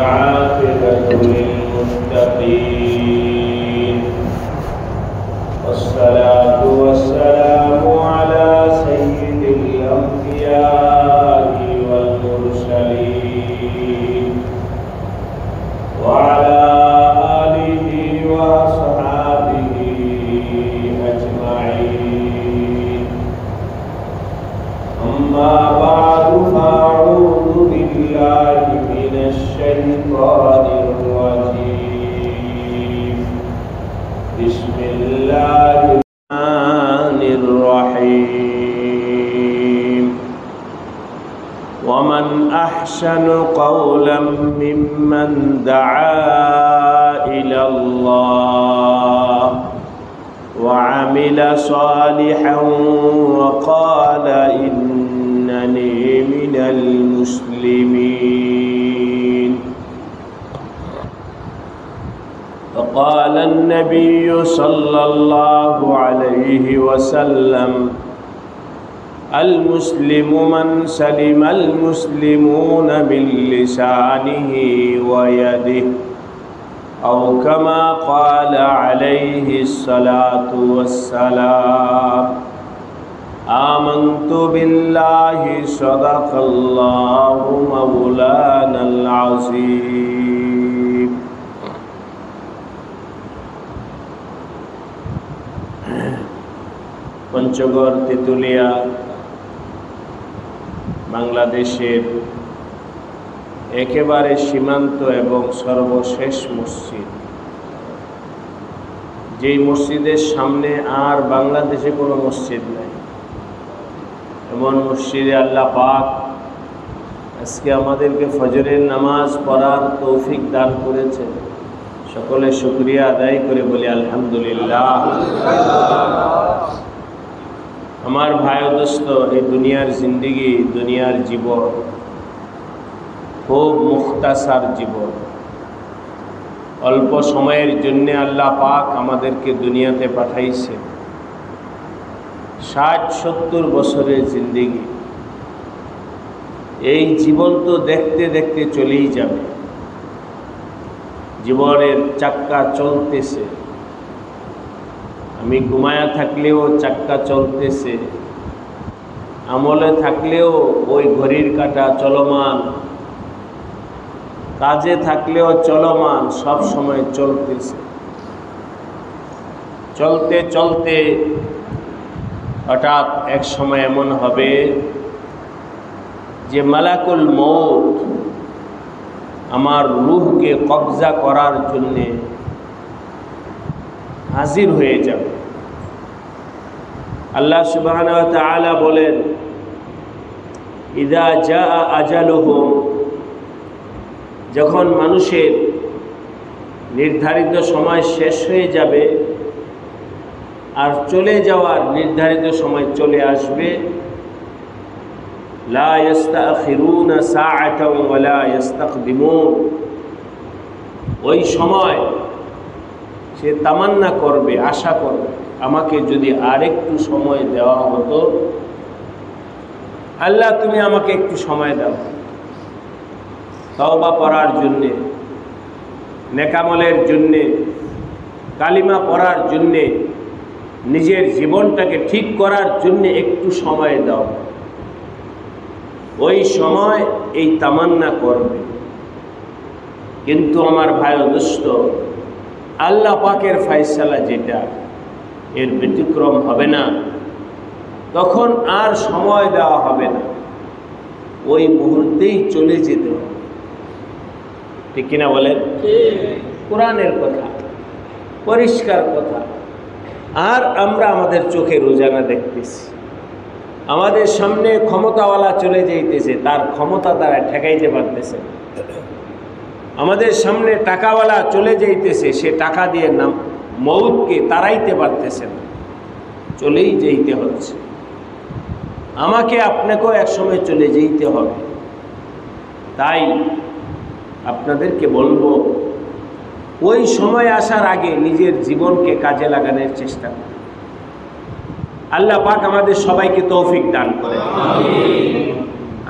والعاقبة للمتقين والصلاة والسلام على سيد الأنبياء والمرسلين وعلى آله وأصحابه أجمعين. أما بعد فأعوذ بالله من الشيطان الرجيم. بسم الله الرحمن الرحيم. ومن أحسن قولا ممن دعا إلى الله وعمل صالحا وقال إنني من المسلمين. وقال النبي صلى الله عليه وسلم: المسلم من سلم المسلمون من لسانه ويده، أو كما قال عليه الصلاة والسلام. آمنت بالله صدق الله مولانا العظيم. পঞ্চগড় তেতুলিয়া বাংলাদেশের একেবারে সীমান্ত এবং সর্বশেষ মসজিদ, যেই মসজিদের সামনে আর বাংলাদেশে কোনো মসজিদ নাই, এমন মসজিদে আল্লাহ পাক আজকে আমাদেরকে ফজরের নামাজ পড়ার তৌফিক দান করেছেন। সকলে শুকরিয়া আদায় করে বলি আলহামদুলিল্লাহ। আমার ভাই ও দোস্ত, এই দুনিয়ার জিন্দেগি, দুনিয়ার জীবন খুব মুখতাসার জীবন। অল্প সময়ের জন্য আল্লাহ পাক আমাদেরকে দুনিয়াতে পাঠাইছে। 60-70 বছরের জিন্দেগি, এই জীবন তো দেখতে দেখতে চলেই যাবে। জীবনের চাক্কা চলতেছে, আমি ঘুমায়া থাকলেও চাক্কা চলতেছে, আমলে থাকলেও ওই ঘড়ির কাঁটা চলমান, কাজে থাকলেও চলমান, সব সময় চলতেছে। চলতে চলতে হঠাৎ এক সময় এমন হবে যে মালাকুল মউত আমার রূহকে কবজা করার জন্যে হাজির হয়ে যাবে। আল্লাহ সুবহানাহু ওয়া তাআলা বলেন, ইযা জাআ আজালুহুম, যখন মানুষের নির্ধারিত সময় শেষ হয়ে যাবে আর চলে যাওয়ার নির্ধারিত সময় চলে আসবে, লা ইস্তাখিরুনা সাআতাও ওয়া লা ইস্তাকদিমুন, ওই সময় সে তামান্না করবে, আশা করবে, আমাকে যদি আরেকটু সময় দেওয়া হতো, আল্লাহ তুমি আমাকে একটু সময় দাও তওবা পড়ার জন্যে, নেকামলের জন্যে, কালিমা পড়ার জন্যে, নিজের জীবনটাকে ঠিক করার জন্যে একটু সময় দাও। ওই সময় এই তামান্না করবে। কিন্তু আমার ভাই ও দোস্ত, আল্লাহ পাকের ফয়সালা যেটা, এর ব্যতিক্রম হবে না। তখন আর সময় দেওয়া হবে না, ওই মুহূর্তেই চলে যেতে হবে। ঠিক কিনা বলেন? কোরআনের কথা, পরিষ্কার কথা। আর আমরা আমাদের চোখে রোজানা দেখতেছি, আমাদের সামনে ক্ষমতাওয়ালা চলে যাইতেছে, তার ক্ষমতা দ্বারা ঠেকাইতে পারতেছে। আমাদের সামনে টাকাওয়ালা চলে যাইতেছে, সে টাকা দিয়ে মউতকে তাড়াইতে পারতেছে না, চলেই যেতে হচ্ছে। আমাকে আপনাকেও একসময় চলে যেতে হবে। তাই আপনাদেরকে বলবো, ওই সময় আসার আগে নিজের জীবনকে কাজে লাগানোর চেষ্টা করুন। আল্লাহ পাক আমাদের সবাইকে তৌফিক দান করেন।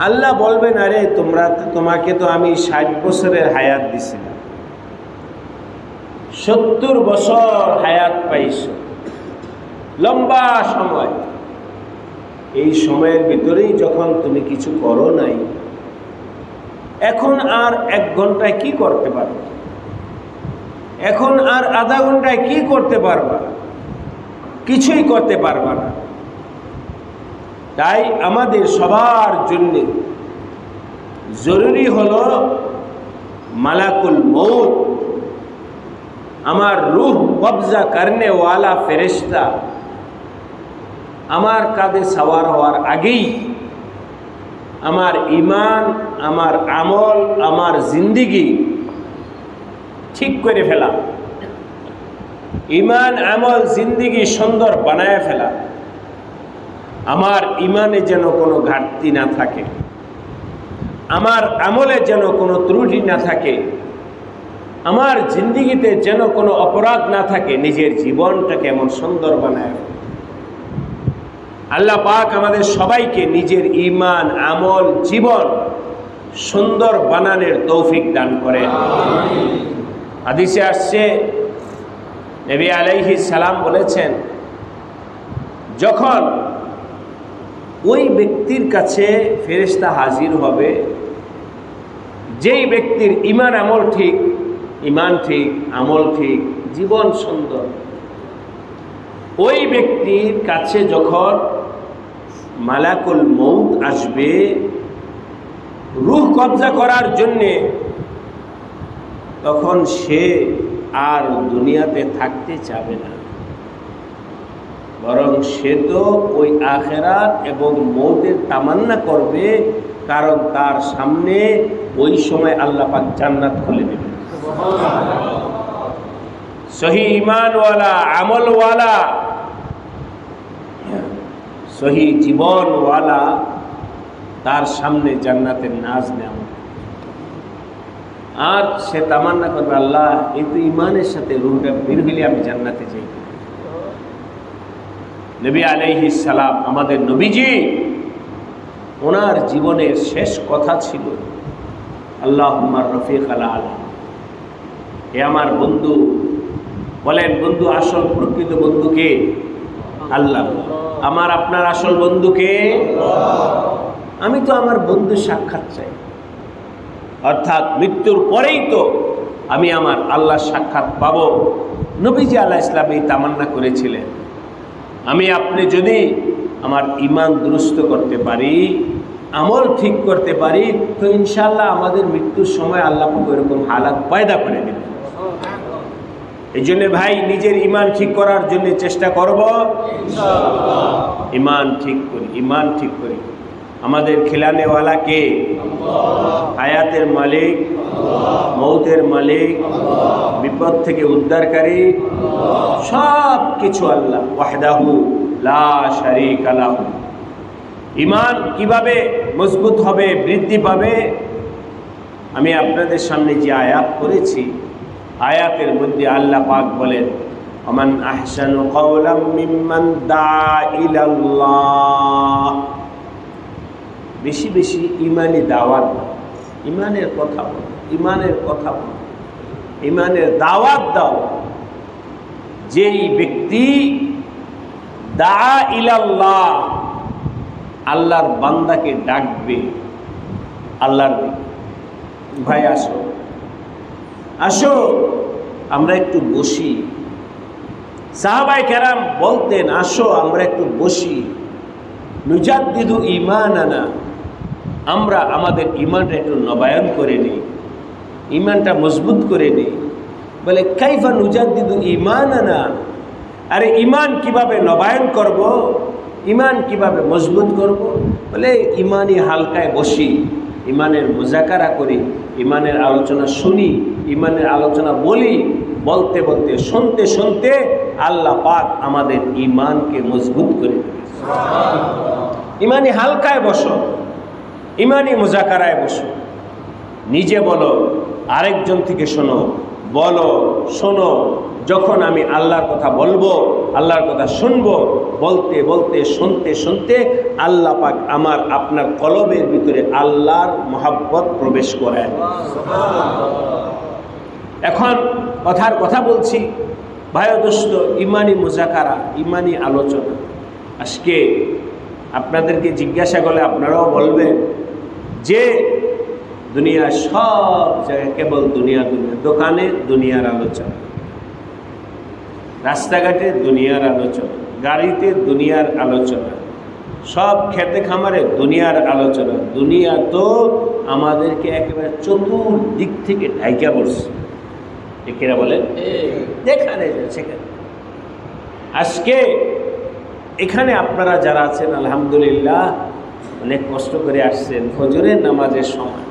আল্লাহ বলবেন, আরে তোমাকে তো আমি 60 বছরের হায়াত দিছিলাম, 70 বছর হায়াত পাইছ, লম্বা সময়। এই সময়ের ভিতরেই যখন তুমি কিছু করো নাই, এখন আর 1 ঘন্টায় কি করতে পারবে? এখন আর আধা ঘন্টায় কি করতে পারবা? কিছুই করতে পারবা না। তাই আমাদের সবার জন্য জরুরি হলো মালাকুল মউত, আমার রূহ কবজা করনে ওয়ালা ফেরেশতা আমার কাঁধে সওয়ার হওয়ার আগেই আমার ঈমান, আমার আমল, আমার জিন্দেগি ঠিক করে ফেলা, ঈমান আমল জিন্দেগি সুন্দর বানায় ফেলা। আমার ঈমানে যেন কোনো ঘাটতি না থাকে, আমার আমলে যেন কোনো ত্রুটি না থাকে, আমার জিন্দেগিতে যেন কোনো অপরাধ না থাকে। নিজের জীবনটাকে এমন সুন্দর বানায়। আল্লাহ পাক আমাদের সবাইকে নিজের ঈমান, আমল, জীবন সুন্দর বানানোর তৌফিক দান করেন। হাদিসে আসছে, নবী আলাইহিস সালাম বলেছেন, যখন ওই ব্যক্তির কাছে ফেরেশতা হাজির হবে যেই ব্যক্তির ঈমান আমল ঠিক, ঈমান ঠিক, আমল ঠিক, জীবন সুন্দর, ওই ব্যক্তির কাছে যখন মালাকুল মউত আসবে রূহ কবজা করার জন্যে, তখন সে আর দুনিয়াতে থাকতে চাবে না, বরং সে তো ওই আখিরাত এবং মউতের তামান্না করবে, কারণ তার সামনে ওই সময় আল্লাহ পাক জান্নাত খুলে দেবে। সহি ঈমানওয়ালা, আমলওয়ালা, সহি জীবনওয়ালা, তার সামনে জান্নাতের নাজ নেওয়া। আর সে তামান্না করবে, আল্লাহ এই তো ঈমানের সাথে রূহটা বের হইলে আমি জান্নাতে যাই। নবী আলাইহিস সালাম, আমাদের নবীজি, ওনার জীবনের শেষ কথা ছিল, আল্লাহুম্মা রফিক আল আলা। হে আমার বন্ধু, বলেন বন্ধু, আসল প্রকৃত বন্ধুকে? আল্লাহ। আমার আপনার আসল বন্ধুকে? আমি তো আমার বন্ধুর সাক্ষাৎ চাই, অর্থাৎ মৃত্যুর পরেই তো আমি আমার আল্লাহর সাক্ষাৎ পাব। নবীজি আলাইহিস সালাম এই তামান্না করেছিলেন। আমি আপনি যদি আমার ঈমান দুরুস্ত করতে পারি, আমল ঠিক করতে পারি, তো ইনশাআল্লাহ আমাদের মৃত্যুর সময় আল্লাহ পাক এরকম হালাত পয়দা করে দেবেন। এই জন্য ভাই, নিজের ঈমান ঠিক করার জন্য চেষ্টা করব ইনশাআল্লাহ। ঈমান ঠিক করি, ঈমান ঠিক করি। আমাদের খিলানেওয়ালা কে? হায়াতের মালিক, মৌতের মালিক, বিপদ থেকে উদ্ধারকারী, সব কিছু আল্লাহ ওয়াহদাহু লা শারীকা লাহু। ঈমান কিভাবে মজবুত হবে, বৃদ্ধি পাবে? আমি আপনাদের সামনে যে আয়াত করেছি, আয়াতের মধ্যে আল্লাহ পাক বলেন, ওমান আহসানু কাওলাম মিম্মান দাআ ইলাল্লাহ। বেশি বেশি ঈমানি দাওয়াত, ঈমানের কথা বলো, ঈমানের কথা বলো, ঈমানের দাওয়াত দাও। যেই ব্যক্তি দাআ ইলাল্লাহ, আল্লাহর বান্দাকে ডাকবে, আল্লাহর ভাই আসো আসো আমরা একটু বসি। সাহাবায়ে কেরাম বলতেন, আসো আমরা একটু বসি, নুজাদ্দিদু ঈমানানা, আমরা আমাদের ঈমানটা একটু নবায়ন করে নিই, ঈমানটা মজবুত করে নিই। বলে কাইফা নুজাদ্দিদু ঈমানানা, আরে ঈমান কিভাবে নবায়ন করব, ঈমান কিভাবে মজবুত করব? বলে ঈমানি হালকায় বসি, ঈমানের মুযাকারা করি, ঈমানের আলোচনা শুনি, ঈমানের আলোচনা বলি, বলতে বলতে, শুনতে শুনতে আল্লাহ পাক আমাদের ঈমানকে মজবুত করে দেবে। ঈমানি হালকায় বসো, ঈমানি মুযাকারায় বসো। নিজে বলো, আরেকজন থেকে শোনো, বলো, শোনো। যখন আমি আল্লাহর কথা বলবো, আল্লাহর কথা শুনবো, বলতে বলতে শুনতে শুনতে আল্লাহ পাক আমার আপনার কলবের ভিতরে আল্লাহর মহাব্বত প্রবেশ করেন। এখন কথার কথা বলছি ভাই দোস্ত, ইমানি মুজাকারা, ইমানি আলোচনা। আজকে আপনাদেরকে জিজ্ঞাসা করলে আপনারাও বলবেন যে দুনিয়া সব জায়গায় কেবল দুনিয়া দুনিয়া, দোকানে দুনিয়ার আলোচনা, রাস্তাঘাটে দুনিয়ার আলোচনা, গাড়িতে দুনিয়ার আলোচনা, সব খেতে খামারে দুনিয়ার আলোচনা। দুনিয়া তো আমাদেরকে একেবারে চতুর্দিক থেকে ঢাইকা পড়ছে। এরা বলেন যেখানে সেখানে। আজকে এখানে আপনারা যারা আছেন আলহামদুলিল্লাহ অনেক কষ্ট করে আসছেন। ফজরের নামাজের সময়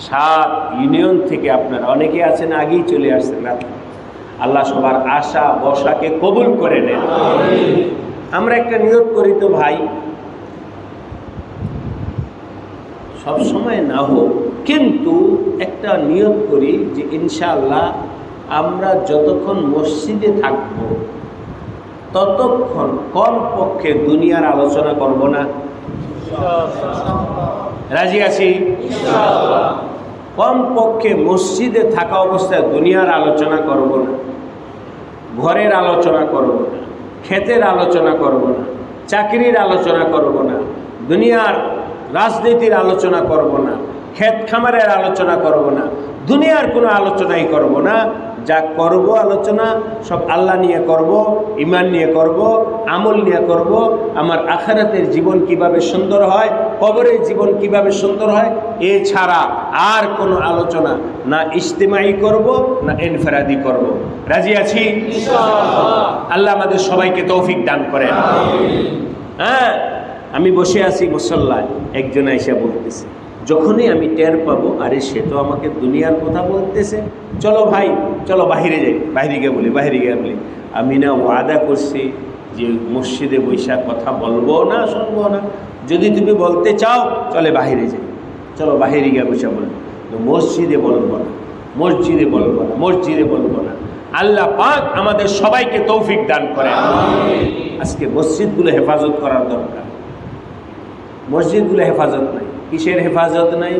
7 ইউনিয়ন থেকে আপনারা অনেকে আছেন আগেই চলে আসছেন রাতে। আল্লাহ সবার আশা বসাকে কবুল করে নেন। আমরা একটা নিয়ত করি তো ভাই, সব সময় না হোক কিন্তু একটা নিয়ত করি যে ইনশাআল্লাহ আমরা যতক্ষণ মসজিদে থাকব ততক্ষণ কমপক্ষে দুনিয়ার আলোচনা করব না। রাজি আছি? কমপক্ষে মসজিদে থাকা অবস্থায় দুনিয়ার আলোচনা করব না, ঘরের আলোচনা করব না, ক্ষেতের আলোচনা করব না, চাকরির আলোচনা করব না, দুনিয়ার রাজনীতির আলোচনা করব না, ক্ষেত খামারের আলোচনা করব না, দুনিয়ার কোনো আলোচনাই করব না। যা করব আলোচনা সব আল্লাহ নিয়ে করব, ঈমান নিয়ে করব, আমল নিয়ে করব। আমার আখিরাতের জীবন কিভাবে সুন্দর হয়, কবরের জীবন কিভাবে সুন্দর হয়, এছাড়া আর কোনো আলোচনা না ইজতিমাই করব না ইনফিরাদি করব। রাজি আছি ইনশাআল্লাহ? আল্লাহ আমাদের সবাইকে তৌফিক দান করেন। হ্যাঁ, আমি বসে আছি মুসল্লায়, একজন আইসা বলতেছে, যখনই আমি টের পাবো আরে সে তো আমাকে দুনিয়ার কথা বলতেছে, চলো ভাই চলো বাহিরে যাই। বাহিরে গিয়ে বলি আমি না ওয়াদা করছি যে মসজিদে বৈশাখ কথা বলবো না, শুনবো না। যদি তুমি বলতে চাও চলে বাহিরে যাই, চলো বাহিরে গিয়ে বৈশা বলবো, মসজিদে বলবো না, মসজিদে বলবো না, মসজিদে বলবো না। আল্লাহ পাক আমাদের সবাইকে তৌফিক দান করেন। আজকে মসজিদগুলো হেফাজত করার দরকার। মসজিদগুলো হেফাজত নাই। কিসের হেফাজত নাই?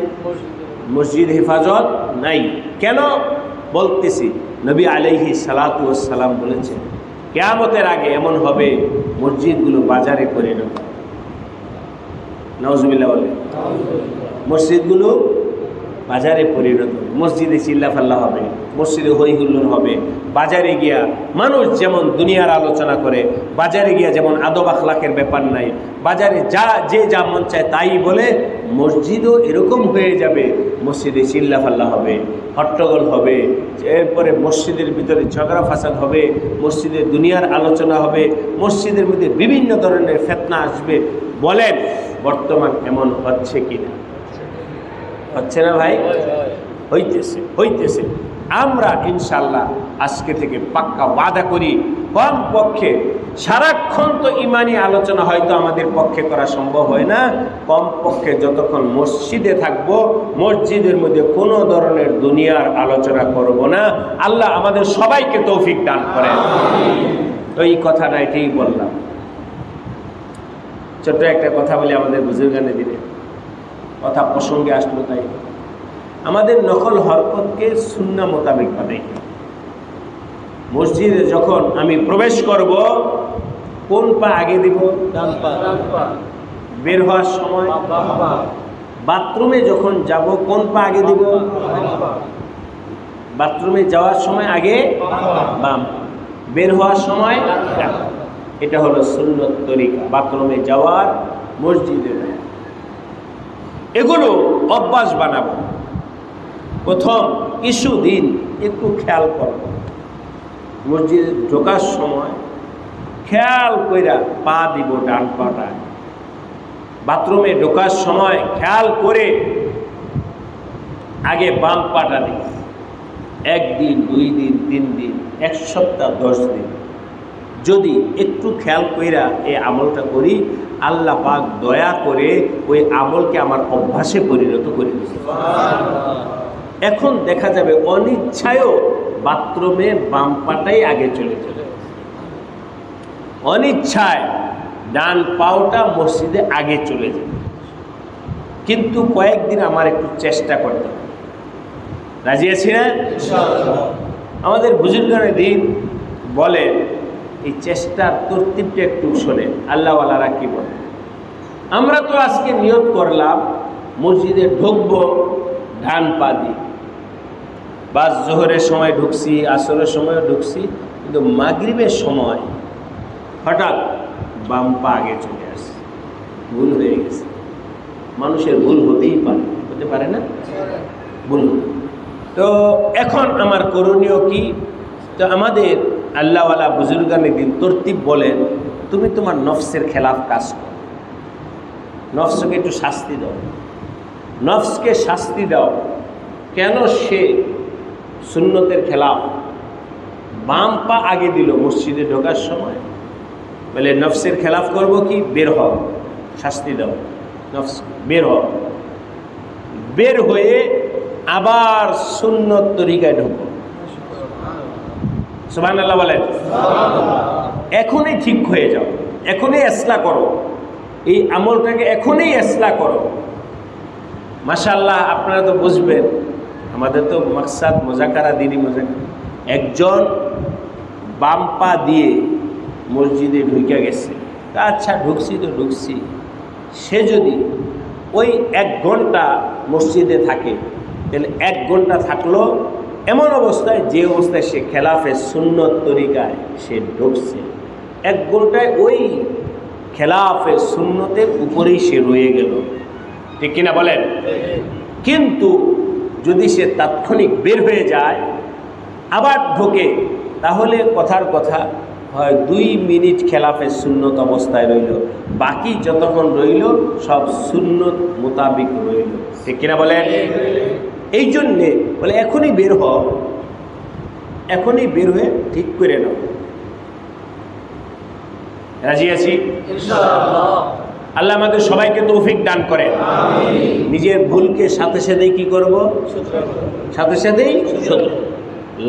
মসজিদ হেফাজত নাই। কেন বলতেছি? নবী আলাইহিস সালাতু ওয়াস সালাম বলেছেন কিয়ামতের আগে এমন হবে মসজিদগুলো বাজারে পরিণত হবে। নাউজুবিল্লাহ বলে, মসজিদগুলো বাজারে পরিণত হবে। মসজিদে চিল্লাফাল্লা হবে, মসজিদে হইহুল্লোড় হবে। বাজারে গিয়া মানুষ যেমন দুনিয়ার আলোচনা করে, বাজারে গিয়া যেমন আদব আখলাকের ব্যাপার নাই, বাজারে যে যা মন চায় তাই বলে, মসজিদও এরকম হয়ে যাবে। মসজিদে চিল্লাফাল্লা হবে, হট্টগোল হবে, এরপরে মসজিদের ভিতরে ঝগড়া ফাসাদ হবে, মসজিদে দুনিয়ার আলোচনা হবে, মসজিদের মধ্যে বিভিন্ন ধরনের ফিতনা আসবে। বলেন বর্তমান এমন হচ্ছে কিনা? হচ্ছে না ভাই? হইতেছে। আমরা ইনশাল্লাহ আজকে থেকে পাক্কা ওয়াদা করি, কমপক্ষে সারাক্ষণ তো ইমানি আলোচনা হয়তো আমাদের পক্ষে করা সম্ভব হয় না, কমপক্ষে যতক্ষণ মসজিদে থাকব মসজিদের মধ্যে কোনো ধরনের দুনিয়ার আলোচনা করব না। আল্লাহ আমাদের সবাইকে তৌফিক দান করেন। তো এই কথাটা এটাই বললাম। ছোট্ট একটা কথা বলি, আমাদের বুজুর্গানে দিলে কথা প্রসঙ্গে আসলো তাই। আমাদের নকল হরকতকে সুন্নাহ মোতাবেক বানাই। মসজিদে যখন আমি প্রবেশ করব কোন পা আগে দিব? ডান পা। বের হওয়ার সময় বাম পা। বাথরুমে যখন যাব কোন পা আগে দিব? বাম পা। বাথরুমে যাওয়ার সময় আগে বাম, বের হওয়ার সময় ডান। এটা হলো সুন্নত তরিকা বাথরুমে যাওয়ার, মসজিদে যাওয়ার। এগুলো অভ্যাস বানাবো। প্রথম কিছুদিন একটু খেয়াল করব, মসজিদে ঢোকার সময় খেয়াল কইরা পা দিব ডান পাটা। বাথরুমে ঢোকার সময় খেয়াল করে আগে বাম পাটা দিব। 1 দিন 2 দিন 3 দিন 1 সপ্তাহ 10 দিন যদি একটু খেয়াল কইরা এই আমলটা করি, আল্লাহ পাক দয়া করে ওই আমলকে আমার অভ্যাসে পরিণত করে দিয়েছে। এখন দেখা যাবে অনিচ্ছায়ও বাথরুমে বাম পাটাই আগে চলে চলে, অনিচ্ছায় ডান পাওটা মসজিদে আগে চলে যায়। কিন্তু কয়েকদিন আমার একটু চেষ্টা করতে হবে। রাজি আছি না? আমাদের বুজুর্গানে দিন বলে এই চেষ্টার তরতিবটা একটু শোনেন, আল্লাহওয়ালারা কি বলে। আমরা তো আজকে নিয়ত করলাম মসজিদে ঢুকবো ডান পা দিয়ে, বা জোহরের সময় ঢুকছি, আসরের সময় ঢুকছি, কিন্তু মাগরিবের সময় হঠাৎ বাম পা আগে চলে আসে, ভুল হয়ে গেছে। মানুষের ভুল হতেই পারে, হতে পারে না? ভুল। তো এখন আমার করণীয় কি? তো আমাদের আল্লাহওয়ালা বুজুর্গানে দিন তরতিব বলেন, তুমি তোমার নফসের খেলাফ কাজ করো, নফসকে একটু শাস্তি দাও, নফসকে শাস্তি দাও। কেন সে সুন্নতের খেলাফ বাম পা আগে দিল মসজিদে ঢোকার সময়? বলে নফসের খেলাফ করব কি? বের হও, শাস্তি দাও, নফস বের হও, বের হয়ে আবার সুন্নত তরিকায় ঢুকো। সুবহানাল্লাহ বলেন। এখনই ঠিক হয়ে যাও, এখনই ইসলাহ করো, এই আমলটাকে এখনই ইসলাহ করো। মাশাআল্লাহ, আপনারা তো বুঝবেন, আমাদের তো মাকসাদ মুযাকারা, দিনী মুযাকারা। একজন বাম পা দিয়ে মসজিদে ঢুকে গেছে, আচ্ছা ঢুকছি তো ঢুকছি, সে যদি ওই 1 ঘন্টা মসজিদে থাকে, তাহলে 1 ঘন্টা থাকলো এমন অবস্থায়, যে অবস্থায় সে খেলাফে সুন্নত তরিকায় সে ঢুকছে, 1 ঘন্টায় ওই খেলাফে সুন্নতের উপরেই সে রয়ে গেল। ঠিক কিনা বলেন? কিন্তু যদি সে তাৎক্ষণিক বের হয়ে যায় আবার ঢোকে, তাহলে কথার কথা হয় 2 মিনিট খেলাফে সুন্নত অবস্থায় রইল, বাকি যতক্ষণ রইল সব সুন্নত মোতাবিক রইল। ঠিক কিনা বলেন? এই জন্যে বলে এখনই বের হও, এখনই বের হয়ে ঠিক করে নাও। রাজি আছি ইনশাআল্লাহ? আল্লাহ আমাদের সবাইকে তৌফিক দান করেন। নিজের ভুলকে সাথে সাথেই কি করব? সাথে সাথেই শুধু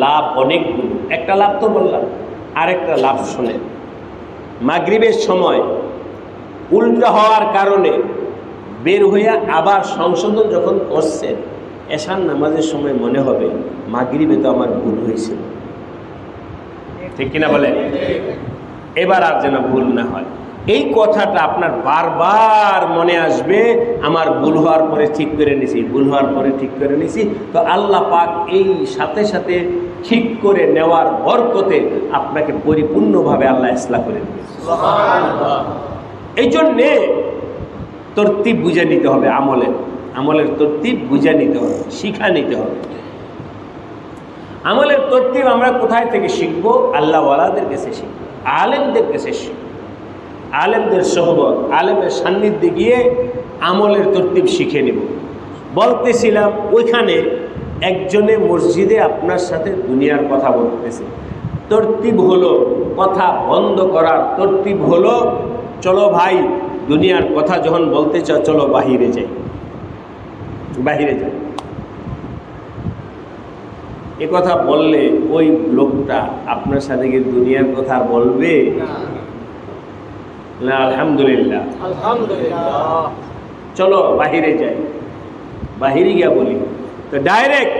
লাভ অনেকগুলো। একটা লাভ তো বললাম, আরেকটা লাভ শোনেন। মাগরিবের সময় উল্টা হওয়ার কারণে বের হইয়া আবার সংশোধন যখন করছেন, এশার নামাজের সময় মনে হবে মাগরিবে তো আমার ভুল হয়েছিল। ঠিক কিনা বলে? এবার আর যেন ভুল না হয়, এই কথাটা আপনার বারবার মনে আসবে। আমার ভুল হওয়ার পরে ঠিক করে নিছি, ভুল হওয়ার পরে ঠিক করে নিছি। তো আল্লাহ পাক এই সাথে সাথে ঠিক করে নেওয়ার বরকতে আপনাকে পরিপূর্ণভাবে আল্লাহ ইসলাহ করে দেবে। সুবহানাল্লাহ। এই জন্যে তরতিব বুঝে নিতে হবে, আমলের তরতিব বুঝে নিতে হবে, শিখা নিতে হবে। আমলের তরতিব আমরা কোথায় থেকে শিখবো? আল্লাহওয়ালাদের কাছে শিখবো, আলেমদের কাছে শিখবো। আলেমদের সোহবত, আলেমের সান্নিধ্যে গিয়ে আমলের তরতিব শিখে নেব। বলতেছিলাম, ওইখানে একজনে মসজিদে আপনার সাথে দুনিয়ার কথা বলতেছে, তরতিব হলো কথা বন্ধ করার তরতিব হলো, চলো ভাই দুনিয়ার কথা যখন বলতে চাও চলো বাহিরে যাই, বাহিরে যাই। এ কথা বললে ওই লোকটা আপনার সাথে কি দুনিয়ার কথা বলবে? না, আলহামদুলিল্লাহ, আলহামদুলিল্লাহ, চলো বাহিরে যাই, বাহিরে গিয়া বলি। তো ডাইরেক্ট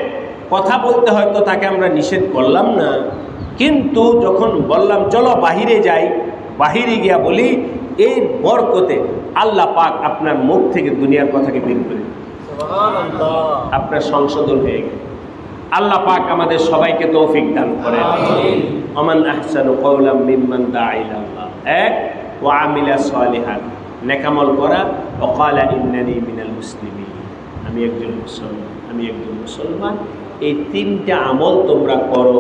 কথা বলতে হয়তো তাকে আমরা নিষেধ করলাম না, কিন্তু যখন বললাম চলো বাহিরে যাই, বাহিরে গিয়া বলি, এই বরকতে আল্লাহ পাক আপনার মুখ থেকে দুনিয়ার কথাকে বের করে আপনার সংশোধন হয়ে গেল। আল্লাহ পাক আমাদের সবাইকে তৌফিক দান করেন। আমান আহসানু কওলাম মিম্মান দাআ ইলাল্লাহ, এক ওয়া আমিলা সালিহান, নেকামল করা, ওয়া ক্বালা ইন্নানি মিনাল মুসলিমিন, আমি একজন মুসলমান, আমি একজন মুসলমান। এই 3টা আমল তোমরা করো,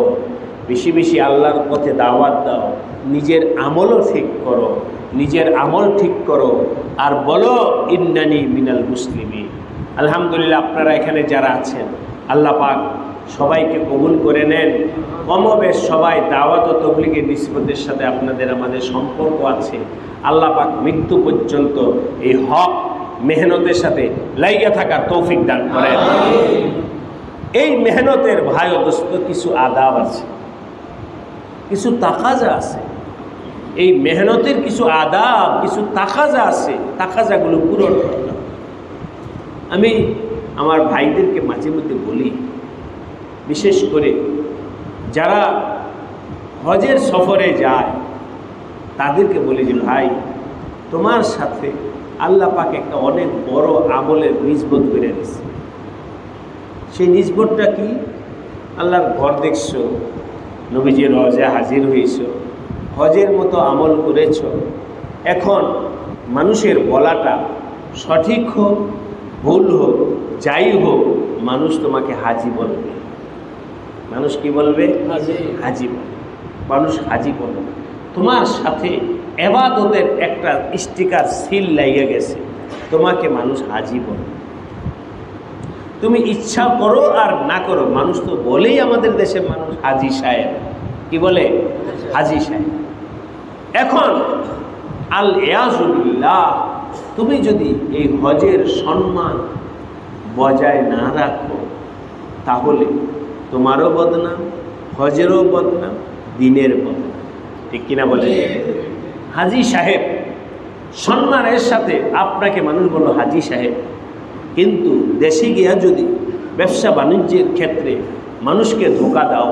বেশি বেশি আল্লাহর পথে দাওয়াত দাও, নিজের আমলও ঠিক করো, নিজের আমল ঠিক করো, আর বলো ইন্নানি মিনাল মুসলিমিন। আলহামদুলিল্লাহ, আপনারা এখানে যারা আছেন আল্লাহ পাক সবাইকে কবুল করে নেন। কমবেশ সবাই দাওয়াত ও তাবলীগের নিসবতের সাথে আপনাদের আমাদের সম্পর্ক আছে। আল্লাহ পাক মৃত্যু পর্যন্ত এই হক মেহনতের সাথে লাইগা থাকার তৌফিক দান করেন। এই মেহনতের ভাই ও দোস্ত কিছু আদাব আছে, কিছু তাকাজা আছে। এই মেহনতের কিছু আদাব, কিছু তাকাজা আছে, তাকাজাগুলো পূরণ করলাম। আমি আমার ভাইদেরকে মাঝে মধ্যে বলি, বিশেষ করে যারা হজের সফরে যায় তাদেরকে বলি যে ভাই, তোমার সাথে আল্লাহ পাক একটা অনেক বড় আমলের নিসবত করে দিচ্ছে। সেই নিসবতটা কি? আল্লাহর ঘর দেখছো, নবীজির রওজায় হাজির হয়েছ, হজের মতো আমল করেছ। এখন মানুষের বলাটা সঠিক হোক ভুল হোক যাই হোক, মানুষ তোমাকে হাজি বলবে। মানুষ কি বলবে? হাজি বলবে। মানুষ হাজি বলবে। তোমার সাথে এবাদতের একটা স্টিকার সিল লেগে গেছে, তোমাকে মানুষ হাজি বলবে। তুমি ইচ্ছা করো আর না করো, মানুষ তো বলেই আমাদের দেশের মানুষ হাজি সাহেব। কি বলে? হাজি সাহেব। এখন আল ইয়াজুবিল্লাহ, তুমি যদি এই হজের সম্মান বজায় না রাখো, তাহলে তোমারও বদনাম, হজেরও বদনাম, দিনের বদনাম। ঠিক কিনা বলে? হাজি সাহেব সম্মানের সাথে আপনাকে মানুষ বলল হাজি সাহেব, কিন্তু দেশে গিয়া যদি ব্যবসা বাণিজ্যের ক্ষেত্রে মানুষকে ধোঁকা দাও,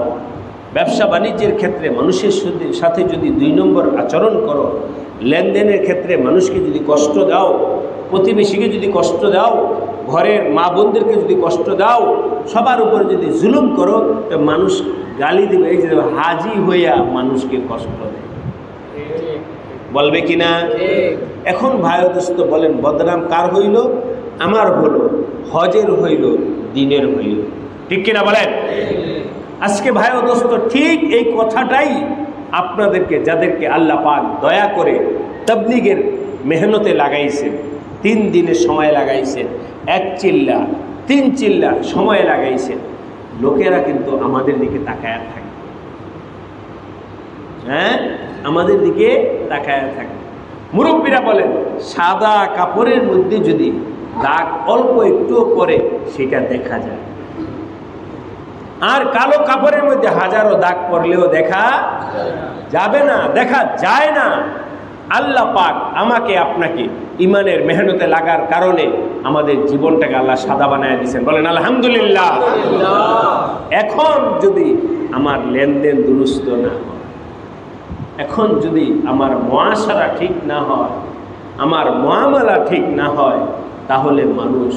ব্যবসা বাণিজ্যের ক্ষেত্রে মানুষের সাথে যদি 2 নম্বর আচরণ করো, লেনদেনের ক্ষেত্রে মানুষকে যদি কষ্ট দাও, প্রতিবেশীকে যদি কষ্ট দাও, ঘরের মা বোনদেরকে যদি কষ্ট দাও, সবার উপরে যদি জুলুম করো, তো মানুষ গালি দেবে। এই যে হাজি হইয়া মানুষকে কষ্ট দেয়, বলবে কিনা? এখন ভাই দোস্ত বলেন, বদনাম কার হইল? আমার হলো, হজের হইল, দিনের হইল। ঠিক কিনা বলেন? আজকে ভাই দোস্ত ঠিক এই কথাটাই আপনাদেরকে, যাদেরকে আল্লাহ পাক দয়া করে তাবলীগের মেহনতে লাগাইছেন, 3 দিনের সময় লাগাইছেন, 1 চিল্লা 3 চিল্লা সময় লাগাইছেন, লোকেরা কিন্তু আমাদের দিকে তাকায় থাকে। হ্যাঁ, আমাদের দিকে তাকায় থাকে। মুরব্বীরা বলেন, সাদা কাপড়ের মধ্যে যদি দাগ অল্প একটু পরে সেটা দেখা যায়, আর কালো কাপড়ের মধ্যে হাজারো দাগ পড়লেও দেখা যাবে না, দেখা যায় না। আল্লাহ পাক আমাকে আপনাকে ইমানের মেহনতে লাগার কারণে আমাদের জীবনটাকে আল্লাহ সাদা বানায় দিয়েছেন। বলেন আলহামদুলিল্লাহ। এখন যদি আমার লেনদেন দুরুস্ত না হয়, এখন যদি আমার মুআশারা ঠিক না হয়, আমার মুআমালা ঠিক না হয়, তাহলে মানুষ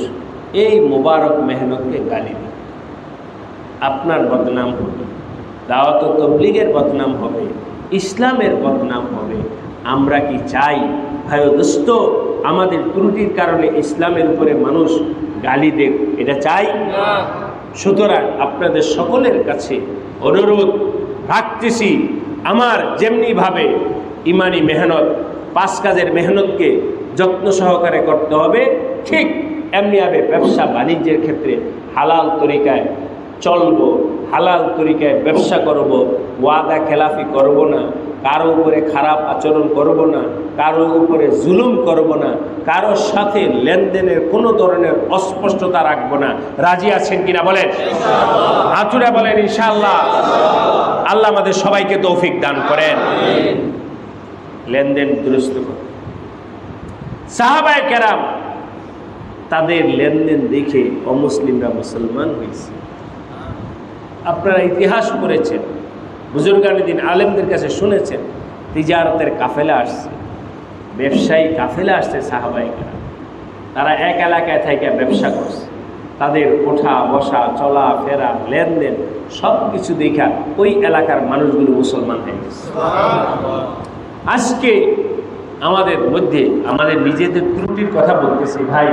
এই মোবারক মেহনতকে গালি দেবে। আপনার বদনাম হবে, দাওয়াত ও তাবলীগের বদনাম হবে, ইসলামের বদনাম হবে। আমরা কি চাই ভাই দোস্ত আমাদের ত্রুটির কারণে ইসলামের উপরে মানুষ গালি দেখ? এটা চাই না। সুতরাং আপনাদের সকলের কাছে অনুরোধ রাখতেছি, আমার যেমনিভাবে ইমানি মেহনত, 5 কাজের মেহনতকে যত্ন সহকারে করতে হবে, ঠিক এমনিভাবে ব্যবসা বাণিজ্যের ক্ষেত্রে হালাল তরিকায় চলব, হালাল তরিকায় ব্যবসা করব, ওয়াদা খেলাফি করব না, কারো উপরে খারাপ আচরণ করব না, কারো উপরে জুলুম করব না, কারোর সাথে লেনদেনের কোনো ধরনের অস্পষ্টতা রাখব না। রাজি আছেন কিনা বলেন? হাতুরা বলেন ইনশাআল্লাহ। আল্লাহ আমাদের সবাইকে তৌফিক দান করেন। লেনদেন দুরুস্ত করুন। সাহাবায়ে কেরাম তাদের লেনদেন দেখে অমুসলিমরা মুসলমান হয়েছে। আপনারা ইতিহাস পড়েছেন, বুজুর্গানে দিন আলেমদের কাছে শুনেছেন, তিজারতের কাফেলা আসছে, ব্যবসায়ী কাফেলা আসছে সাহাবায়ে কেরাম। তারা এক এলাকায় থেকে ব্যবসা করছে, তাদের ওঠা বসা চলা ফেরা লেনদেন সব কিছু দেখা ওই এলাকার মানুষগুলো মুসলমান হয়ে গেছে। আজকে আমাদের মধ্যে আমাদের নিজেদের ত্রুটির কথা বলতেছি ভাই,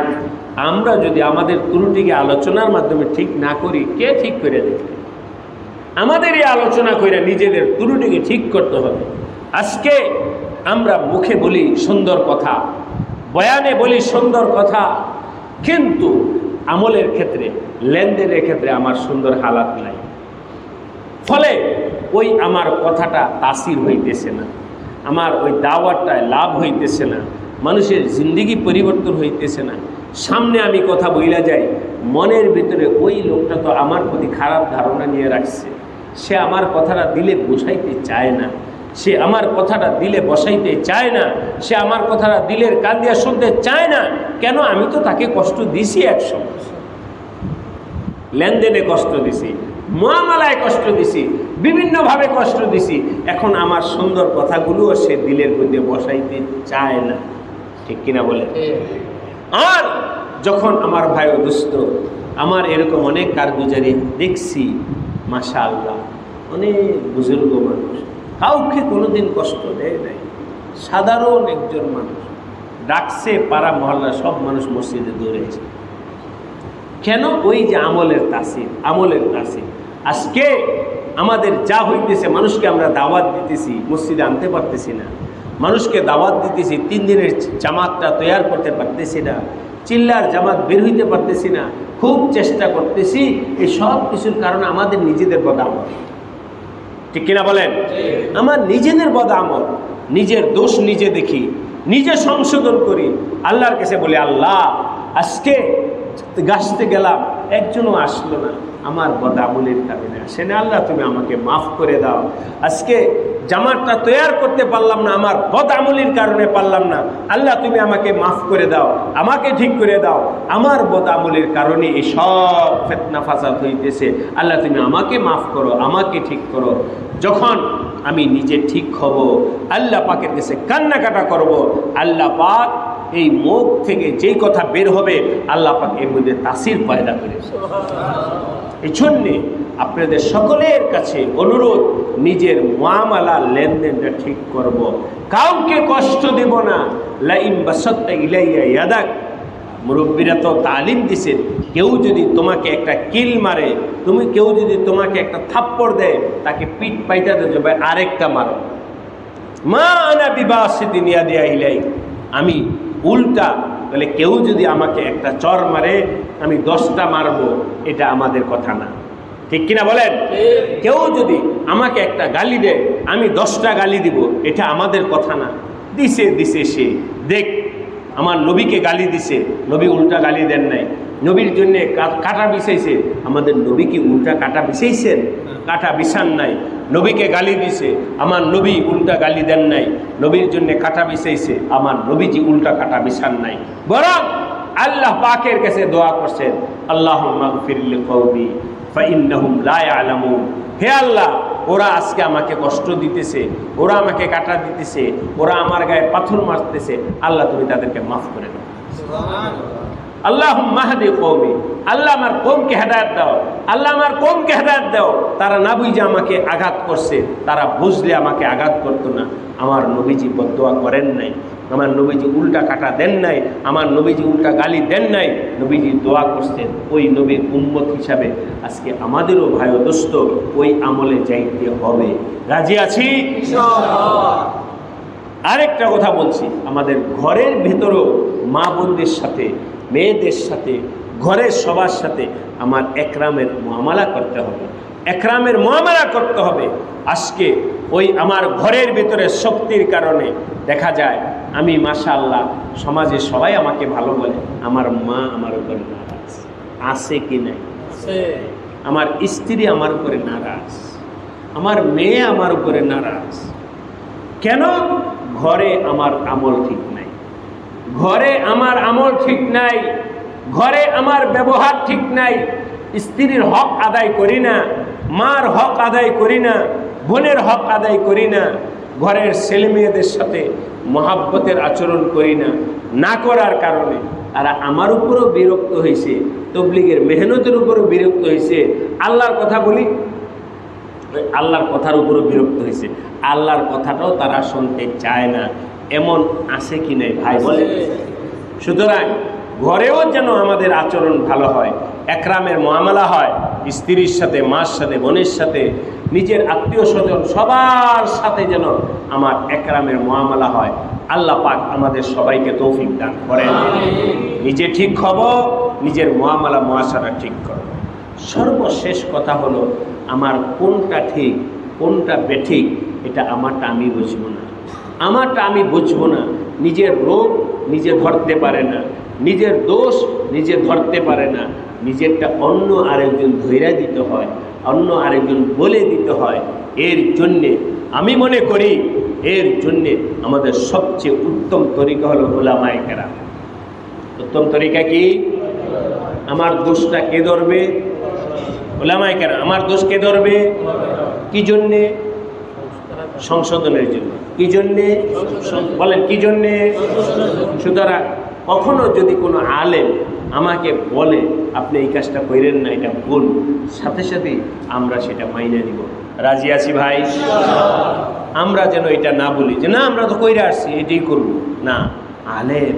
আমরা যদি আমাদের ত্রুটিকে আলোচনার মাধ্যমে ঠিক না করি, কে ঠিক করে দেবে? আমাদের এই আলোচনা করে নিজেদের ত্রুটিকে ঠিক করতে হবে। আজকে আমরা মুখে বলি সুন্দর কথা, বয়ানে বলি সুন্দর কথা, কিন্তু আমলের ক্ষেত্রে লেনদেনের ক্ষেত্রে আমার সুন্দর হালাত নাই। ফলে ওই আমার কথাটা তাসির হইতেছে না, আমার ওই দাওয়াতটায় লাভ হইতেছে না, মানুষের জিন্দিগি পরিবর্তন হইতেছে না। সামনে আমি কথা বইলা যাই, মনের ভিতরে ওই লোকটা তো আমার প্রতি খারাপ ধারণা নিয়ে রাখছে, সে আমার কথাটা দিলে বোঝাইতে চায় না, সে আমার কথাটা দিলে বসাইতে চায় না, সে আমার কথাটা দিলের কান দিয়ে শুনতে চায় না। কেন? আমি তো তাকে কষ্ট দিছি, একসময় লেনদেনে কষ্ট দিছি, মুআমালায় কষ্ট দিছি, বিভিন্নভাবে কষ্ট দিছি। এখন আমার সুন্দর কথাগুলোও সে দিলের মধ্যে বসাইতে চায় না। ঠিক কিনা বলে? আর যখন আমার ভাই ও দোস্ত, আমার এরকম অনেক কারগুজারি দেখছি, মাশাআল্লাহ, অনেক বুজুর্গ মানুষ, কাউকে কোনোদিন কষ্ট দেয় নাই, সাধারণ একজন মানুষ, ডাকছে পাড়া মহল্লা সব মানুষ মসজিদে দৌড়েছে। কেন? ওই যে আমলের তাসির, আমলের তাসির। আজকে আমাদের যা হইতেছে, মানুষকে আমরা দাওয়াত দিতেছি, মসজিদে আনতে পারতেছি না, মানুষকে দাওয়াত দিতেছি, 3 দিনের জামাতটা তৈরি করতে পারতেছি না, চিল্লার জামাত বের হইতে পারতেছি না, খুব চেষ্টা করতেছি। এই সব কিছুর কারণে আমাদের নিজেদের বদামল। ঠিক কিনা বলেন? আমার নিজেদের বদামল, নিজের দোষ নিজে দেখি, নিজে সংশোধন করি, আল্লাহর কাছে বলি, আল্লাহ আজকে গাছতে গেলাম, একজনও আসলো না, আমার বদামলের কারণে আসে না, আল্লাহ তুমি আমাকে মাফ করে দাও। আজকে জামাতটা তৈরি করতে পারলাম না, আমার বদামলির কারণে পারলাম না, আল্লাহ তুমি আমাকে মাফ করে দাও, আমাকে ঠিক করে দাও, আমার বদামলির কারণে এই সব ফিতনা ফাসাদ হইতেছে, আল্লাহ তুমি আমাকে মাফ করো, আমাকে ঠিক করো। যখন আমি নিজে ঠিক হব, আল্লাহ পাকের কাছে কান্নাকাটা করব, আল্লাহ পাক এই মুখ থেকে যেই কথা বের হবে, আল্লাহ পাক এর মধ্যে তাসির পয়দা করে। এই জন্যে আপনাদের সকলের কাছে অনুরোধ, নিজের মুআমালা লেনদেনটা ঠিক করব, কাউকে কষ্ট দেব না। লাইন বাসাত্তা ইলাইয়া ইয়াদাক, মুরব্বীরা তো তালিম দিছেন, কেউ যদি তোমাকে একটা কিল মারে, কেউ যদি তোমাকে একটা থাপ্পড় দেয়, তাকে পিঠ পাইতে দেবে, আরেকটা মারো। মা আনা বিবাসিতিন ইয়াদিয়া ইলাই, আমি উল্টা, তাহলে কেউ যদি আমাকে একটা চর মারে, আমি 10টা মারবো, এটা আমাদের কথা না। ঠিক কিনা বলেন? কেউ যদি আমাকে একটা গালি দেয়, আমি 10টা গালি দিব, এটা আমাদের কথা না। দিছে সে, দেখ আমার নবীকে গালি দিছে, নবী উল্টা গালি দেন নাই, নবীর জন্য কাটা বিছাইছে, আমাদের নবী কি উল্টা কাটা বিছাইছেন? কাটা বিছান নাই। নবীকে গালি দিছে, আমার নবী উল্টা গালি দেন নাই, নবীর জন্য কাটা বিছাইছে, আমার নবীজি উল্টা কাটা বিছান নাই, বরং আল্লাহ পাকের কাছে দোয়া করছেন, আল্লাহুম্মা গফির লিকওমি ফাইন্নাহুম লা ইয়ালামুন। হে আল্লাহ, ওরা আজকে আমাকে কষ্ট দিতেছে, ওরা আমাকে কাটা দিতেছে, ওরা আমার গায়ে পাথর মারতেছে, আল্লাহ তুমি তাদেরকে মাফ করে দাও। আল্লাহুম্মা হাদি কওমি, আল্লাহ আমার কওমকে হেদায়েত দাও, আল্লাহ আমার কওমকে হেদায়েত দাও। তারা না বুঝে আমাকে আঘাত করছে, তারা বুঝলে আমাকে আঘাত করতো না। আমার নবীজি বদদোয়া করেন নাই, আমার নবীজি উল্টা কাটা দেন নাই, আমার নবীজি উল্টা গালি দেন নাই, নবীজি দোয়া করছেন। ওই নবীর উম্মত হিসাবে আজকে আমাদেরও ভাই ও দোস্ত ওই আমলে যাইতে হবে। রাজি আছি ইনশাআল্লাহ। আরেকটা কথা বলছি, আমাদের ঘরের ভেতরও মা বোনদের সাথে, মেয়েদের সাথে, ঘরের সবার সাথে আমার একরামের মুআমালা করতে হবে, একরামের মুআমালা করতে হবে। আজকে ওই আমার ঘরের ভিতরে শক্তির কারণে দেখা যায় আমি মাশাআল্লাহ, সমাজে সবাই আমাকে ভালো বলে, আমার মা আমার উপরে নারাজ আছে কি নাই? আমার স্ত্রী আমার উপরে নারাজ, আমার মেয়ে আমার উপরে নারাজ। কেন? ঘরে আমার আমল ঠিক নাই, ঘরে আমার আমল ঠিক নাই, ঘরে আমার ব্যবহার ঠিক নাই, স্ত্রীর হক আদায় করি না, মার হক আদায় করি না, বোনের হক আদায় করি না, ঘরের ছেলে মেয়েদের সাথে মহাব্বতের আচরণ করি না। না করার কারণে তারা আমার উপরও বিরক্ত হয়েছে, তবলিগের মেহনতের উপরও বিরক্ত হয়েছে। আল্লাহর কথা বলি, আল্লাহর কথার উপরও বিরক্ত হয়েছে, আল্লাহর কথাটাও তারা শুনতে চায় না। এমন আছে কি নাই ভাই বলে? সুতরাং ঘরেও যেন আমাদের আচরণ ভালো হয়, একরামের মুআমালা হয়, স্ত্রীর সাথে, মার সাথে, বোনের সাথে, নিজের আত্মীয় স্বজন সবার সাথে যেন আমার একরামের মুআমালা হয়। আল্লাহ পাক আমাদের সবাইকে তৌফিক দান করেন। নিজে ঠিক হব, নিজের মুআমালা মুআশারা ঠিক করব। সর্বশেষ কথা হলো, আমার কোনটা ঠিক কোনটা বেঠিক এটা আমারটা আমি বুঝবো না, আমারটা আমি বুঝবো না। নিজের রোগ নিজে ধরতে পারে না, নিজের দোষ নিজে ধরতে পারে না, নিজেরটা অন্য আরেকজন ধৈর্য দিতে হয়, অন্য আরেকজন বলে দিতে হয়। এর জন্যে আমি মনে করি এর জন্যে আমাদের সবচেয়ে উত্তম তরিকা হলো উলামায়ে কেরাম। উত্তম তরিকা কি? আমার দোষটা কে ধরবে? উলামায়ে কেরাম। আমার দোষ কে ধরবে? কি জন্যে? সংশোধনের জন্য। কি জন্যে? বলেন কি জন্যে? সুতরাং কখনো যদি কোনো আলেম আমাকে বলে আপনি এই কাজটা করেন না, এটা ভুল, সাথে সাথে আমরা সেটা মাইনে নিব। রাজি আছি ভাই? আমরা যেন এটা না বলি যে না আমরা তো কইরা আসছি এটাই করব না। আলেম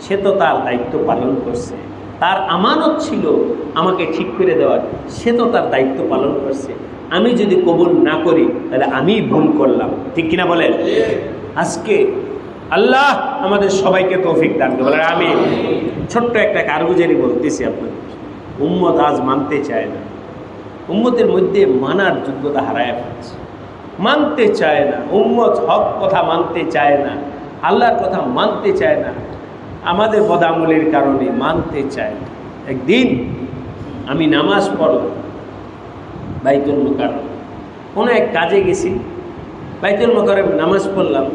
সে তো তার দায়িত্ব পালন করছে, তার আমানত ছিল আমাকে ঠিক করে দেওয়ার, সে তো তার দায়িত্ব পালন করছে। আমি যদি কবুল না করি তাহলে আমি ভুল করলাম, ঠিক কিনা বলেন? আজকে আল্লাহ আমাদের সবাইকে তৌফিক দান করে বলেন আমি। ছোট্ট একটা কারগুজারি বলতেছি আপনাদের। উম্মত আজ মানতে চায় না, উম্মতের মধ্যে মানার যোগ্যতা হারায় ফেলছে, মানতে চায় না। উম্মত হক কথা মানতে চায় না, আল্লাহর কথা মানতে চায় না, আমাদের বদামলের কারণে মানতে চায় না। একদিন আমি নামাজ পড়লাম বাইতুল মুকাররম, কোনো এক কাজে গেছি, বাইতুল মুকাররম নামাজ পড়লাম।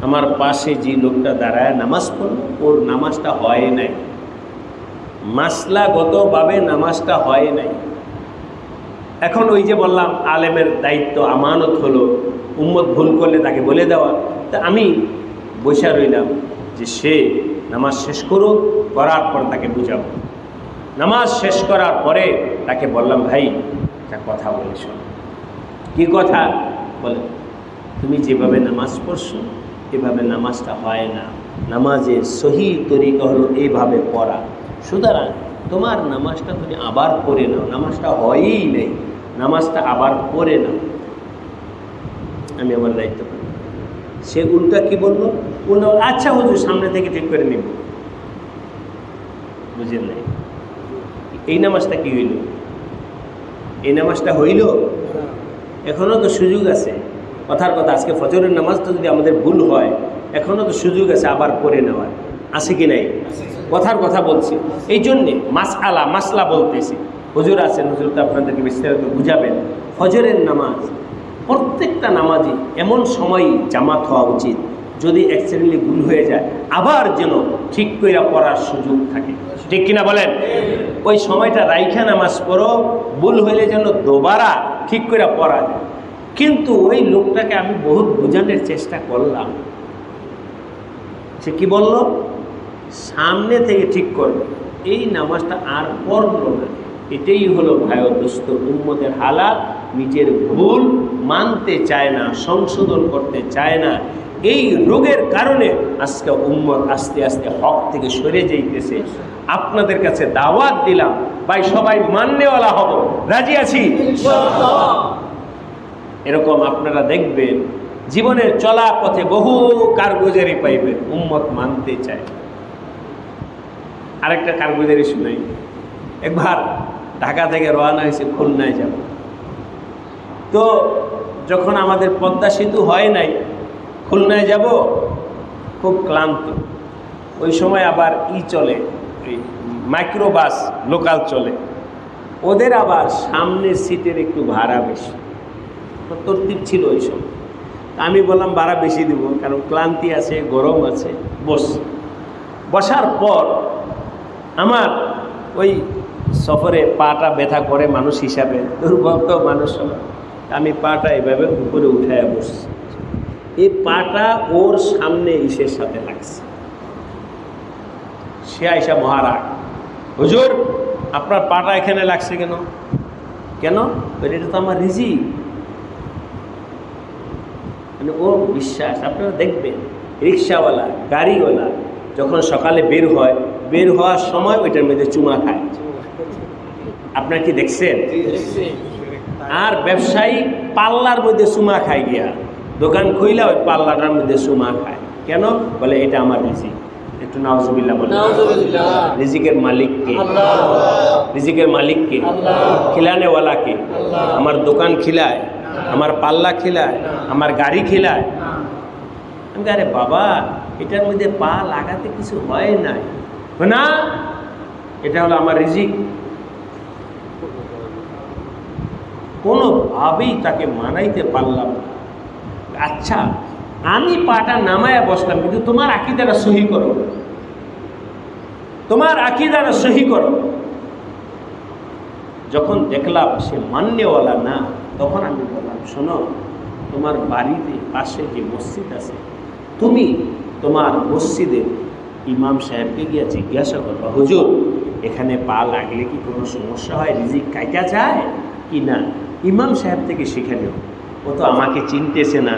আমার পাশে যে লোকটা দাঁড়ায় নামাজ পড়ল, ওর নামাজটা হয় নাই, মাসলাগতভাবে নামাজটা হয় নাই। এখন ওই যে বললাম আলেমের দায়িত্ব আমানত হলো উম্মত ভুল করলে তাকে বলে দেওয়া। তা আমি বসে রইলাম যে সে নামাজ শেষ করুক, করার পর তাকে বুঝাবো। নামাজ শেষ করার পরে তাকে বললাম ভাই একটা কথা বলে শোনো। কী কথা? বলে তুমি যেভাবে নামাজ পড়ছো এভাবে নামাজটা হয় না, নামাজের সহি তরিকা হলো এইভাবে পড়া। সুতরাং তোমার নামাজটা তুমি আবার পড়ে নাও, নামাজটা হয়ই নেই, নামাজটা আবার পড়ে নাও। আমি আমার দায়িত্ব পাই। সে উল্টা কি বললো? উল্টা আচ্ছা হুজুর সামনে থেকে ঠিক করে নিব। বুঝেন নাই? এই নামাজটা কি হইল? এই নামাজটা হইল? এখনো তো সুযোগ আছে। কথার কথা, আজকে ফজরের নামাজটা যদি আমাদের ভুল হয় এখনো তো সুযোগ আছে আবার পড়ে নেওয়ার, আছে কি নাই? কথার কথা বলছি। এই জন্যে মাসলা বলতেছি। হুজুর আছেন, হুজুর তো আপনাদেরকে বিস্তারিত বুঝাবেন। ফজরের নামাজ প্রত্যেকটা নামাজই এমন সময়ই জামাত হওয়া উচিত, যদি অ্যাক্সিডেন্টলি ভুল হয়ে যায় আবার যেন ঠিক করে পড়ার সুযোগ থাকে, ঠিক কিনা বলেন? ওই সময়টা রাইখা নামাজ পড়ো, ভুল হইলে যেন দোবারা ঠিক করে পড়া যায়। কিন্তু ওই লোকটাকে আমি বহুত বোঝানোর চেষ্টা করলাম, সে কি বলল? সামনে থেকে ঠিক করবে, এই নামাজটা আর পড়ল না। এটাই হলো ভাই দোস্ত উম্মতের হালাত। নিজের ভুল মানতে চায় না, সংশোধন করতে চায় না। এই রোগের কারণে আজকে উম্মত আস্তে আস্তে হক থেকে সরে যাইতেছে। আপনাদের কাছে দাওয়াত দিলাম ভাই, সবাই মাননেওয়ালা হব, রাজি আছি? এরকম আপনারা দেখবেন জীবনের চলা পথে বহু কারগুজারি পাইবেন, উম্মত মানতে চায়। আরেকটা কারগুজারি শুনাই। একবার ঢাকা থেকে রওনা হয়েছে খুলনায় যাব। তো যখন আমাদের পদ্মা সেতু হয় নাই, খুলনায় যাব, খুব ক্লান্ত। ওই সময় আবার চলে, মাইক্রোবাস লোকাল চলে, ওদের আবার সামনের সিটের একটু ভাড়া বেশি, তরতিব ছিল ওই সময়। আমি বললাম ভাড়া বেশি দিব, কারণ ক্লান্তি আছে, গরম আছে। বসার পর আমার ওই সফরে পাটা ব্যথা করে মানুষ হিসাবে, দুর্বল তো মানুষ, আমি পাটা এভাবে উপরে উঠায় বসছি। এই পাটা ওর সামনে ইসের সাথে লাগছে। সে আইসা মহারাগ, হুজুর আপনার পাটা এখানে লাগছে কেন? কেন? এটা তো আমার রিজিক। মানে ও বিশ্বাস। আপনারা দেখবেন রিক্সাওয়ালা, গাড়িওয়ালা যখন সকালে বের হওয়ার সময় ওইটার মধ্যে চুমা খায়। আপনার কি দেখছেন? আর ব্যবসায়ী পাল্লার মধ্যে চুমা খায়, গিয়া দোকান খুইলা ওই পাল্লাটার মধ্যে চুমা খায়। কেন? বলে এটা আমার রিজিক। একটু নাউজুবিল্লাহ বলে। রিজিকের মালিক কে? রিজিকের মালিক কে? খিলানেওয়ালা কে? আমার দোকান খিলায়, আমার পাল্লা খিলায়, আমার গাড়ি খিলায়। আমি আরে বাবা, এটার মধ্যে পা লাগাতে কিছু হয় নাই না, এটা হলো আমার রিজিক। কোনোভাবেই তাকে মানাইতে পারলাম না। আচ্ছা আমি পাটা নামায়া বসলাম, কিন্তু তোমার আকীদাটা সহি করো, তোমার আকীদাটা সহি করো। যখন দেখলাম সে মান্যওয়ালা না, তখন আমি বললাম, শোনো, তোমার বাড়িতে পাশে যে মসজিদ আছে, তুমি তোমার মসজিদের ইমাম সাহেবকে গিয়ে জিজ্ঞাসা করবা, হুজুর এখানে পা লাগলে কি কোনো সমস্যা হয়, রিজিক কাইটা যায় কি না? ইমাম সাহেব থেকে শিখে নেব। ও তো আমাকে চিনতেছে না,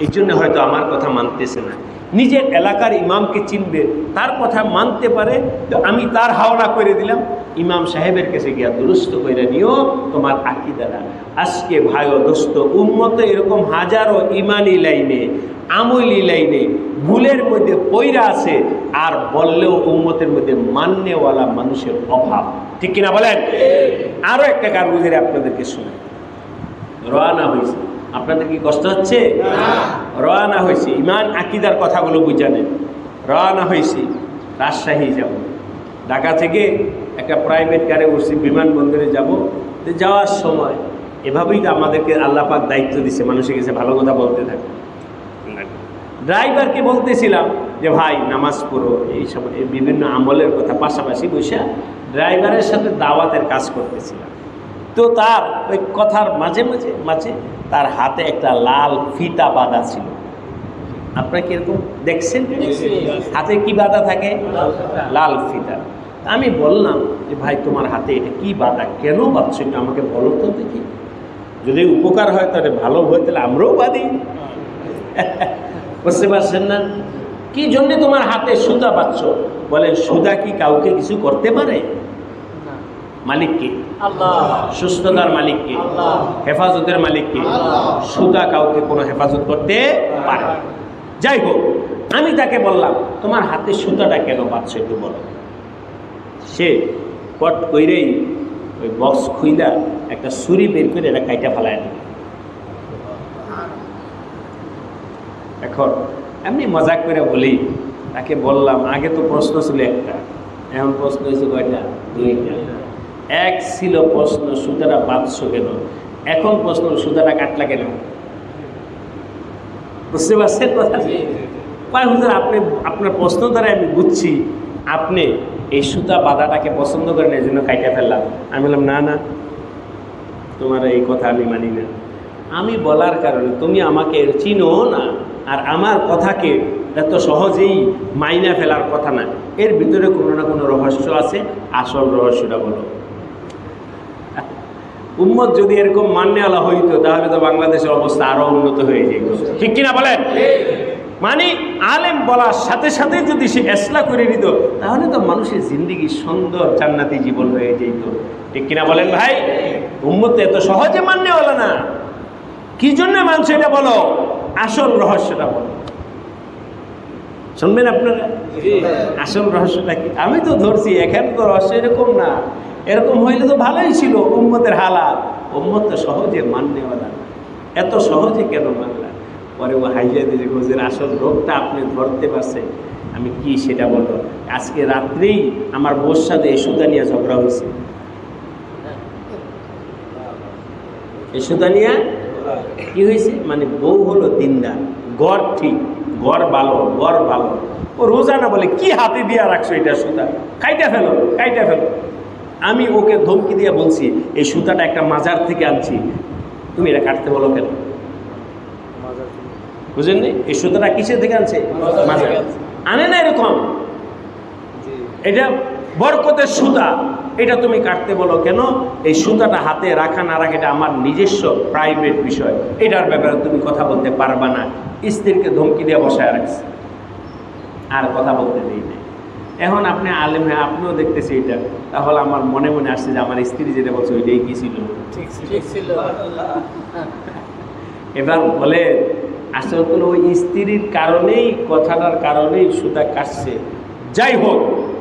এই জন্য হয়তো আমার কথা মানতেছে না। নিজের এলাকার ইমামকে চিনবে, তার কথা মানতে পারে, তো আমি তার হাওলা করে দিলাম। ইমাম সাহেবের কাছে গিয়া দুরুস্ত করে নিও তোমার আকীদাটা। আজকে ভাই ও দোস্ত, উম্মতে এরকম হাজারো ইমানি লাইনে, আমলি লাইনে ভুলের মধ্যে পইরা আছে, আর বললেও উম্মতের মধ্যে মান্যওয়ালা মানুষের অভাব। ঠিক কিনা বলেন? আরও একটা কারগুজারি আপনাদেরকে শুনে রওনা হয়েছে। আপনাদের কি কষ্ট হচ্ছে? রওনা হয়েছে, ইমান আকীদার কথাগুলো বুঝানেন। রওনা হয়েছি, রাজশাহী যাব। ঢাকা থেকে একটা প্রাইভেট কারে উঠছি, বিমানবন্দরে যাব। যাওয়ার সময় এভাবেই তো আমাদেরকে আল্লাহ পাক দায়িত্ব দিছে, মানুষের কাছে ভালো কথা বলতে থাকে। ড্রাইভারকে বলতেছিলাম যে ভাই নামাজ পড়ো, এই সব বিভিন্ন আমলের কথা পাশাপাশি বসে ড্রাইভারের সাথে দাওয়াতের কাজ করতেছিলাম। তো তার ওই কথার মাঝে মাঝে মাঝে তার হাতে একটা লাল ফিতা বাঁধা ছিল। আপনারা কিরকম দেখছেন? হাতে কি বাঁধা থাকে? লাল ফিতা। আমি বললাম যে ভাই তোমার হাতে এটা কি বাঁধা, কেন বাঁধছো, একটু আমাকে বলো তো দেখি। যদি উপকার হয় তাহলে ভালো হয়, তাহলে আমরাও বাঁধি। বুঝতে পারছেন না? কি জন্যে তোমার হাতে সুতা বাঁধছো? বলে সুতা কি কাউকে কিছু করতে পারে? মালিককে, সুস্থতার মালিককে, হেফাজতের মালিককে। সুতা কাউকে কোনো হেফাজত করতে পারে? যাই হোক, আমি তাকে বললাম তোমার হাতে সুতাটা কেন বাঁধছো একটু বলো। সে পট কইরেই ওই বক্স খুইলা একটা ছুরি বের করে এটা কাইটা ফেলায় দিল। এখন এমনি মজাক করে বলি, তাকে বললাম আগে তো প্রশ্ন ছিল একটা, এখন প্রশ্ন হয়েছে কয়টা? দুইটা। এক ছিল প্রশ্ন সুতাটা বাঁধছো কেন, এখন প্রশ্ন সুতাটা কাটলা কেন। বুঝতে পারছেন কথা? কয় হুজুর আপনি, আপনার প্রশ্ন দ্বারা আমি বুঝছি আপনি এই সুতা বাঁধাটাকে পছন্দ করেন, এই জন্য কাইটা ফেললাম। আমি বললাম না না, তোমার এই কথা আমি মানি না। আমি বলার কারণে তুমি আমাকে চিনো না, আর আমার কথাকে এত সহজেই মাইনা ফেলার কথা না, এর ভিতরে কোনো না কোনো রহস্য আছে। আসল রহস্যটা বলো। উম্মত যদি এরকম মান্যওয়ালা হইতো, তাহলে তো বাংলাদেশের অবস্থা আরো উন্নত হয়ে যেত। ঠিক কিনা বলেন? মানে আলেম বলার সাথে সাথে যদি সে এসলা করে নিত, তাহলে তো মানুষের জিন্দেগি সুন্দর জান্নাতি জীবন হয়ে যেত। ঠিক কিনা বলেন ভাই? উম্মত এত সহজে মান্যওয়ালা না। কি জন্য মানছে এটা বলো, আসল রহস্যটা বলো। শুনবেন আপনারা? আসল রহস্যটা কি? আমি তো ধরছি, এখানে তো রহস্য এরকম না। এরকম হইলে তো ভালোই ছিল উম্মতের হালাত। উম্মত তো সহজে মাননেওয়ালা, এত সহজে কেন মানলা? পরে ও হাইজা দিয়ে হুজুর আসল রোগটা আপনি ধরতে পারছেন। আমি কি সেটা বলবো? আজকে রাত্রেই আমার বউর সাথে এই সুতা নিয়ে ঝগড়া হয়েছে। এই সুতা নিয়ে কি হয়েছে? মানে বউ হলো দিনদার, গড় ঠিক, গড় ভালো, গড় ভালো। ও রোজানা বলে কি হাতে দিয়া রাখছো এটা সুতা, কাইটা ফেলো, কাইটা ফেলো। আমি ওকে ধমকি দিয়ে বলছি এই সুতাটা একটা মাজার থেকে আনছি, তুমি এটা কাটতে বলো কেন? বুঝেননি? এই সুতাটা কিসের থেকে আনছে? মাজার। আনে না এরকম, এটা বরকতের সুতা, এটা তুমি কাটতে বলো কেন? এই সুতাটা হাতে রাখা না রাখা এটা আমার নিজস্ব প্রাইভেট বিষয়, এটার ব্যাপারে তুমি কথা বলতে পারবা না। স্ত্রীকে ধমকি দিয়ে বসায় রাখছে, আর কথা বলতে দেই না। এখন আপনি আলেম হয়ে আপনিও দেখতেছি এটা, তাহলে আমার মনে মনে আসছে যে আমার স্ত্রী যেটা বলছে ওইটাই কি ছিল? ঠিক ছিল। এবার বলে আসলে ওই স্ত্রীর কারণেই, কথাটার কারণেই সুতা কাটছে। যাই হোক,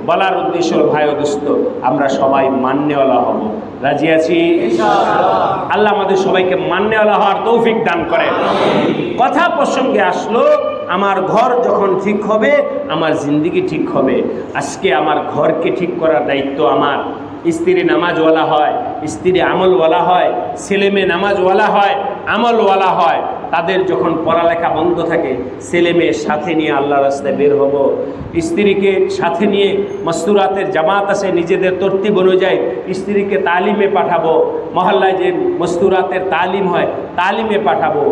বলার উদ্দেশ্য ভাই ও দোস্ত, আমরা সবাই মান্যওয়ালা হব। রাজি আছি? আল্লাহ আমাদের সবাইকে মান্যওয়ালা হওয়ার তৌফিক দান করেন। কথা প্রসঙ্গে আসলো আমার ঘর যখন ঠিক হবে আমার জিন্দেগি ঠিক হবে। আজকে আমার ঘরকে ঠিক করার দায়িত্ব আমার। স্ত্রী নামাজওয়ালা হয়, স্ত্রী আমলওয়ালা হয়, ছেলে মেয়ে নামাজওয়ালা হয়, আমলওয়ালা হয়। তাদের যখন পড়ালেখা বন্ধ থাকে, ছেলে মেয়ের সাথে নিয়ে আল্লাহ রাস্তায় বের হব। স্ত্রীকে সাথে নিয়ে মস্তুরাতের জামাত আছে, নিজেদের তরতিব অনুযায়ী স্ত্রীকে তালিমে পাঠাবো। মহল্লায় যে মস্তুরাতের তালিম হয়, তালিমে পাঠাবো।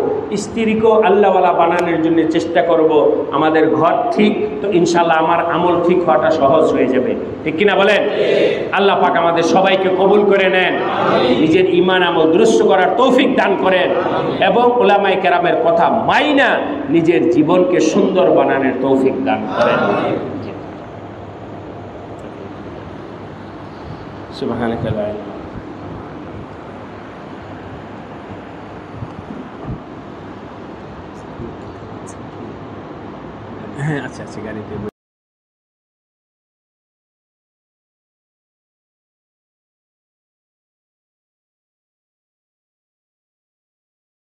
স্ত্রীকেও আল্লাহওয়ালা বানানোর জন্য চেষ্টা করব। আমাদের ঘর ঠিক তো ইনশাল্লাহ আমার আমল ঠিক হওয়াটা সহজ হয়ে যাবে। ঠিক কিনা বলেন? আল্লাহ পাক আমাদের সবাইকে কবুল করে নেন, নিজের ঈমান আমল দুরুস্ত করার তৌফিক দান করেন এবং উলামায়ে কেরামের কথা মাইনা নিজের জীবনকে সুন্দর বানানোর তৌফিক দান করেন। সুবহানাকা লা ইলাহা ইল্লা আচ্ছা গাড়িতে